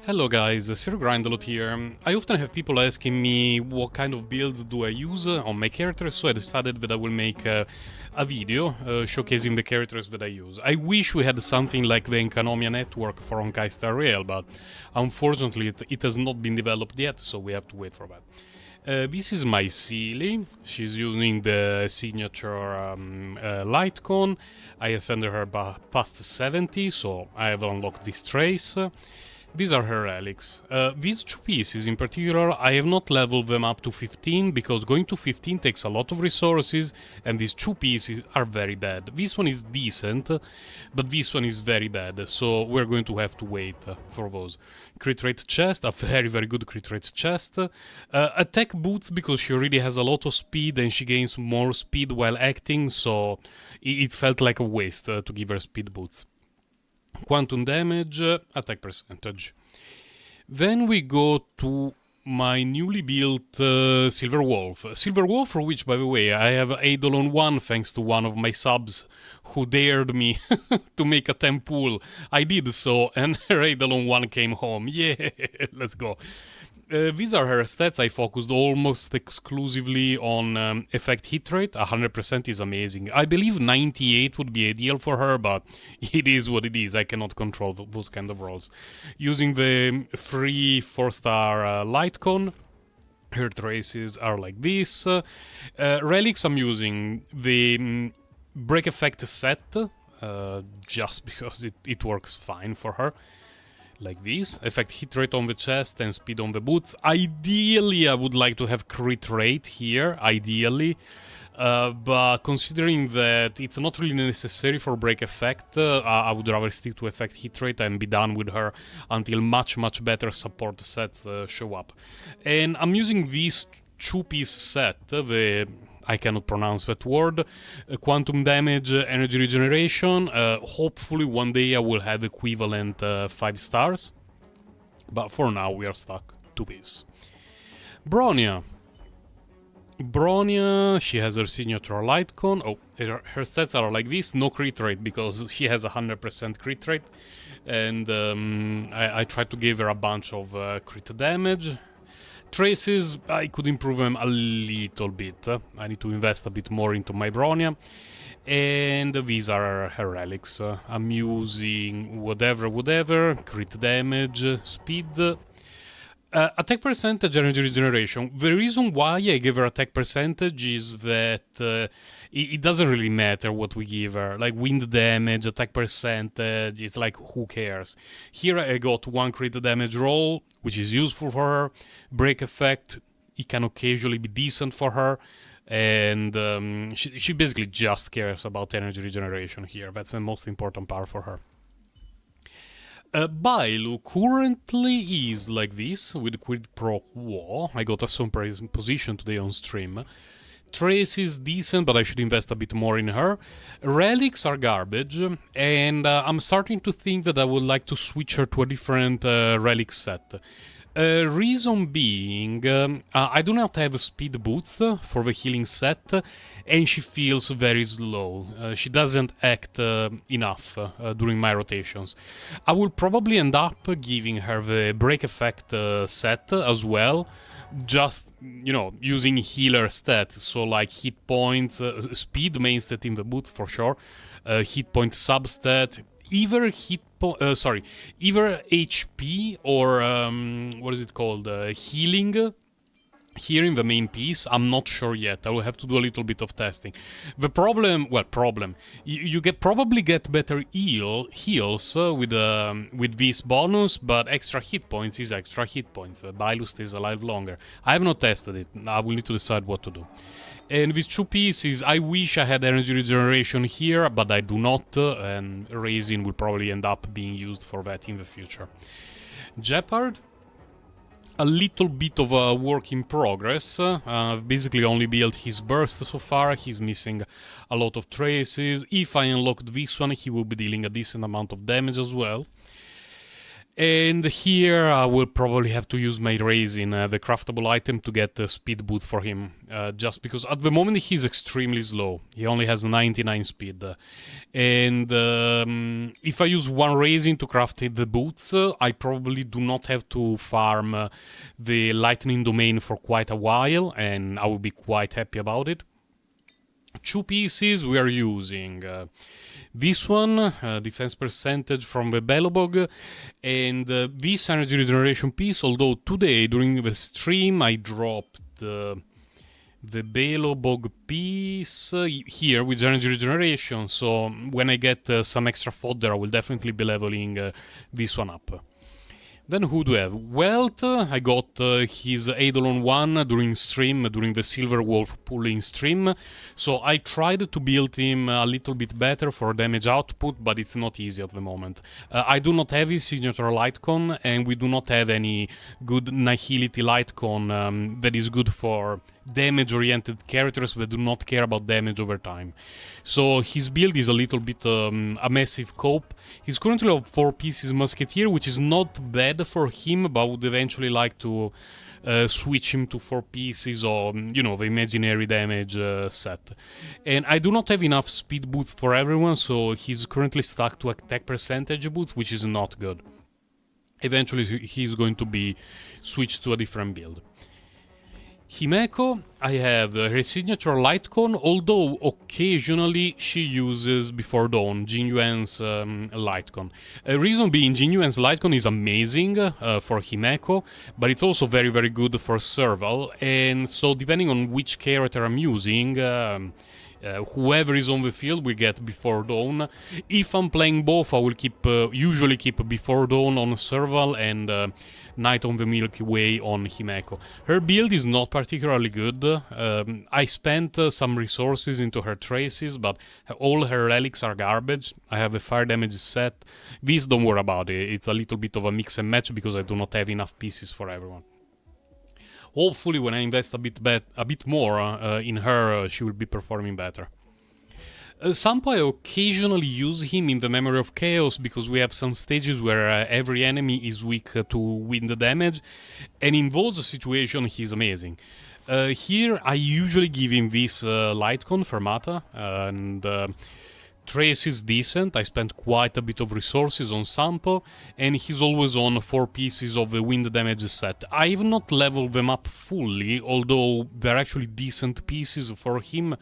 Hello guys, Sir Grindalot here. I often have people asking me what kind of builds do I use on my characters, so I decided that I will make a video showcasing the characters that I use. I wish we had something like the Enkanomiya network for Honkai Star Rail, but unfortunately it has not been developed yet, so we have to wait for that. This is my Seele. She's using the signature light cone. I ascended her past 70, so I have unlocked this trace. These are her relics. These two pieces in particular, I have not leveled them up to 15 because going to 15 takes a lot of resources and these two pieces are very bad. This one is decent, but this one is very bad, so we're going to have to wait for those. Crit rate chest, a very good crit rate chest. Attack boots because she already has a lot of speed and she gains more speed while acting, so it felt like a waste to give her speed boots. Quantum damage, attack percentage. Then we go to my newly built Silver Wolf. Silver Wolf, for which, by the way, I have Eidolon 1 thanks to one of my subs who dared me to make a tempool. I did so, and her Eidolon 1 came home. Yeah, let's go. These are her stats. I focused almost exclusively on effect hit rate. 100% is amazing. I believe 98 would be ideal for her, but it is what it is. I cannot control those kind of rolls. Using the free 4-star light cone, her traces are like this. Relics, I'm using the break effect set, just because it works fine for her. Like this. Effect hit rate on the chest and speed on the boots. Ideally, I would like to have crit rate here, ideally. But considering that it's not really necessary for break effect, I would rather stick to effect hit rate and be done with her until much better support sets show up. And I'm using this two-piece set, I cannot pronounce that word. Quantum damage, energy regeneration. Hopefully one day I will have equivalent 5 stars. But for now we are stuck to this. Bronya. Bronya, she has her signature light cone. Oh, her stats are like this. No crit rate because she has 100% crit rate. And I tried to give her a bunch of crit damage. Traces, I could improve them a little bit. I need to invest a bit more into my Bronya. And these are her relics. I'm using whatever, crit damage, speed, attack percentage, energy regeneration. The reason why I gave her attack percentage is that it doesn't really matter what we give her. Like wind damage, attack percentage, it's like who cares. Here I got one crit damage roll, which is useful for her. Break effect, it can occasionally be decent for her. And she basically just cares about energy regeneration here. That's the most important part for her. Bailu currently is like this, with quid pro quo. I got a some position today on stream. Trace is decent, but I should invest a bit more in her. Relics are garbage, and I'm starting to think that I would like to switch her to a different relic set. Reason being, I do not have speed boots for the healing set, and she feels very slow. She doesn't act enough during my rotations. I will probably end up giving her the break effect set as well, just, you know, using healer stats, so like hit points, speed main stat in the boots for sure, hit point substat, either either HP or what is it called, healing. Here in the main piece, I'm not sure yet. I will have to do a little bit of testing. The problem, you probably get better heals with this bonus, but extra hit points is extra hit points. Bailu stays alive longer. I have not tested it. I will need to decide what to do. And these two pieces, I wish I had energy regeneration here, but I do not, and Raisin will probably end up being used for that in the future. Jeopard. A little bit of a work in progress. I've basically only built his burst so far. He's missing a lot of traces. If I unlocked this one, he will be dealing a decent amount of damage as well. And here I will probably have to use my Raisin, the craftable item, to get the speed boost for him. Just because at the moment he's extremely slow. He only has 99 speed. And if I use one Raisin to craft the boots, I probably do not have to farm the lightning domain for quite a while, and I will be quite happy about it. 2 pieces we are using. This one, defense percentage from the Belobog, and this energy regeneration piece, although today during the stream I dropped the Belobog piece here with energy regeneration, so when I get some extra fodder I will definitely be leveling this one up. Then who do I have? Welt, I got his Eidolon 1 during stream, during the Silver Wolf pulling stream. So I tried to build him a little bit better for damage output, but it's not easy at the moment. I do not have his signature Lightcon, and we do not have any good Nihility Lightcon that is good for damage-oriented characters that do not care about damage over time. So his build is a little bit a massive cope. He's currently on 4 pieces Musketeer, which is not bad for him, but I would eventually like to switch him to 4 pieces or, you know, the imaginary damage set. And I do not have enough speed boots for everyone, so he's currently stuck to attack percentage boots, which is not good. Eventually he's going to be switched to a different build. Himeko, I have her signature Lightcon, although occasionally she uses Before Dawn, Jing Yuan's Lightcon. Reason being, Jing Yuan's Lightcon is amazing for Himeko, but it's also very, very good for Serval, and so depending on which character I'm using, whoever is on the field will get Before Dawn. If I'm playing both, I will usually keep Before Dawn on Serval and Night on the Milky Way on Himeko. Her build is not particularly good. I spent some resources into her traces, but all her relics are garbage. I have a fire damage set. This, don't worry about it. It's a little bit of a mix and match because I do not have enough pieces for everyone. Hopefully, when I invest a bit more in her, she will be performing better. Sampo, I occasionally use him in the Memory of Chaos because we have some stages where every enemy is weak to wind damage, and in those situations he's amazing. Here I usually give him this Lightcon Fermata, and Trace is decent. I spent quite a bit of resources on Sampo, and he's always on 4 pieces of the wind damage set. I have not leveled them up fully, although they're actually decent pieces for him,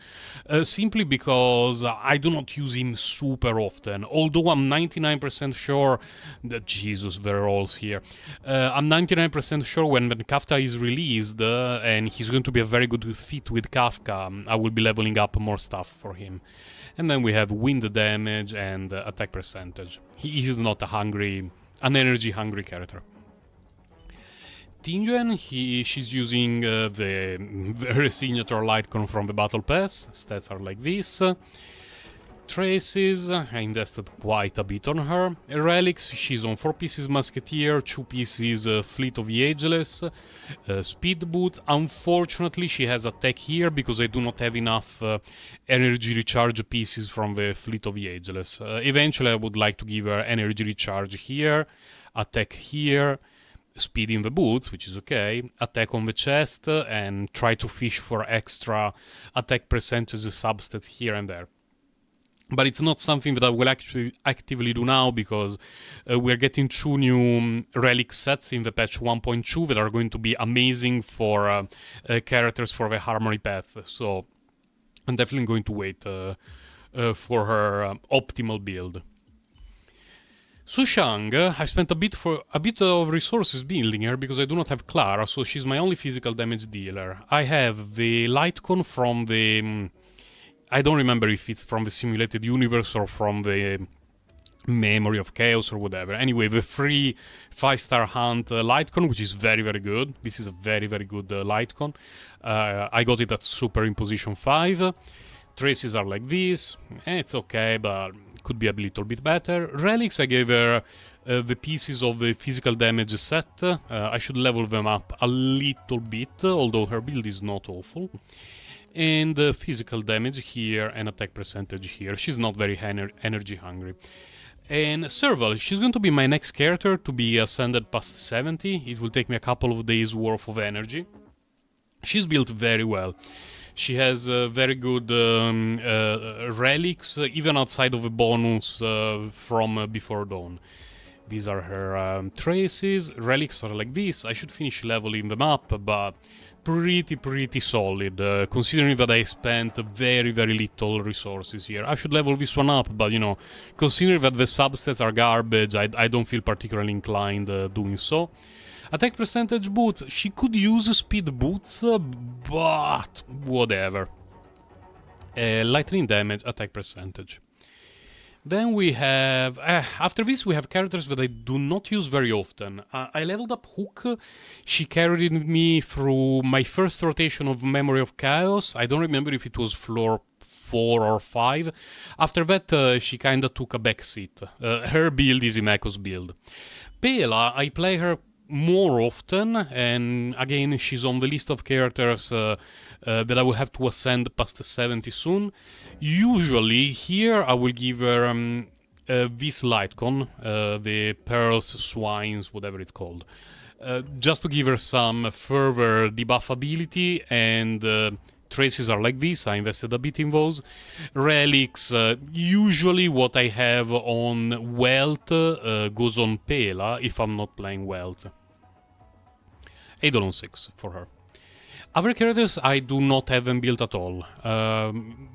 simply because I do not use him super often. Although I'm 99% sure that Jesus, there are rolls here. I'm 99% sure when Kafka is released, and he's going to be a very good fit with Kafka, I will be leveling up more stuff for him. And then we have wind damage and attack percentage. He is not an energy-hungry character. Jing Yuan, she's using the very signature Lightcon from the Battle Pass. Stats are like this. Traces, I invested quite a bit on her. Relics, she's on 4 pieces Musketeer, 2 pieces Fleet of the Ageless, Speed Boots. Unfortunately, she has attack here because I do not have enough energy recharge pieces from the Fleet of the Ageless. Eventually, I would like to give her energy recharge here, attack here, speed in the boots, which is okay, attack on the chest, and try to fish for extra attack percentages substats here and there. But it's not something that I will actually actively do now because we're getting 2 new relic sets in the patch 1.2 that are going to be amazing for characters for the Harmony Path. So I'm definitely going to wait for her optimal build. Sushang, I spent a bit of resources building her because I do not have Clara, so she's my only physical damage dealer. I have the Lightcon from the... I don't remember if it's from the Simulated Universe or from the Memory of Chaos or whatever. Anyway, the free 5-star hunt Lightcon, which is very, very good. This is a very, very good Lightcon. I got it at Super in position 5. Traces are like this. It's okay, but could be a little bit better. Relics, I gave her the pieces of the physical damage set. I should level them up a little bit, although her build is not awful. And physical damage here and attack percentage here. She's not very energy hungry. And Serval, she's going to be my next character to be ascended past 70. It will take me a couple of days worth of energy. She's built very well. She has very good relics, even outside of a bonus from Before Dawn. These are her traces. Relics are like this. I should finish leveling them up, but pretty solid, considering that I spent very little resources here. I should level this one up, but, you know, considering that the substats are garbage, I don't feel particularly inclined doing so. Attack percentage boots. She could use speed boots, but whatever. Lightning damage, attack percentage. Then we have... after this we have characters that I do not use very often. I leveled up Hook. She carried me through my first rotation of Memory of Chaos. I don't remember if it was floor 4 or 5. After that she kinda took a backseat. Her build is Himeko's build. Pela, I play her more often, and again she's on the list of characters that I will have to ascend past 70 soon. Usually here I will give her this Lightcon, the Pearls, Swines, whatever it's called, just to give her some further debuff ability, and traces are like this. I invested a bit in those. Relics, usually what I have on Welt goes on Pela if I'm not playing Welt. Eidolon 6 for her. Other characters I do not have them built at all.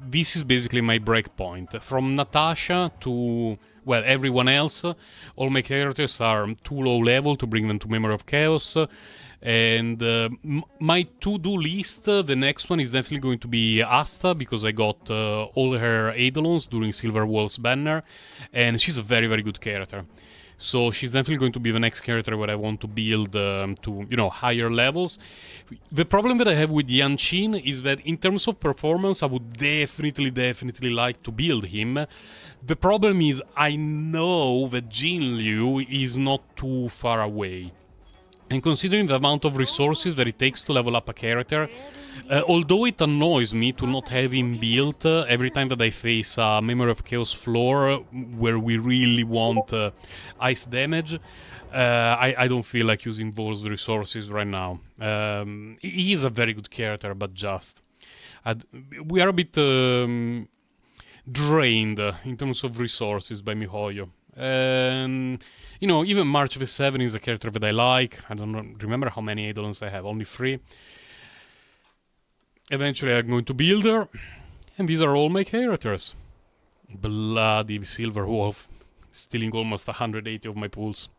This is basically my breakpoint. From Natasha to, well, everyone else, all my characters are too low level to bring them to Memory of Chaos. And my to-do list, the next one is definitely going to be Asta, because I got all her Eidolons during Silver Wolf's banner, and she's a very good character. So she's definitely going to be the next character where I want to build to, you know, higher levels. The problem that I have with Yan Qin is that in terms of performance, I would definitely like to build him. The problem is I know that Jin Liu is not too far away. And considering the amount of resources that it takes to level up a character, although it annoys me to not have him built every time that I face a Memory of Chaos floor where we really want ice damage, I don't feel like using those resources right now. He is a very good character, but just... we are a bit drained in terms of resources by MiHoYo. And, you know, even March of the 7 is a character that I like. I don't remember how many Eidolons I have, only 3. Eventually I'm going to build her, and these are all my characters. Bloody Silver Wolf, stealing almost 180 of my pools.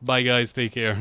Bye guys, take care.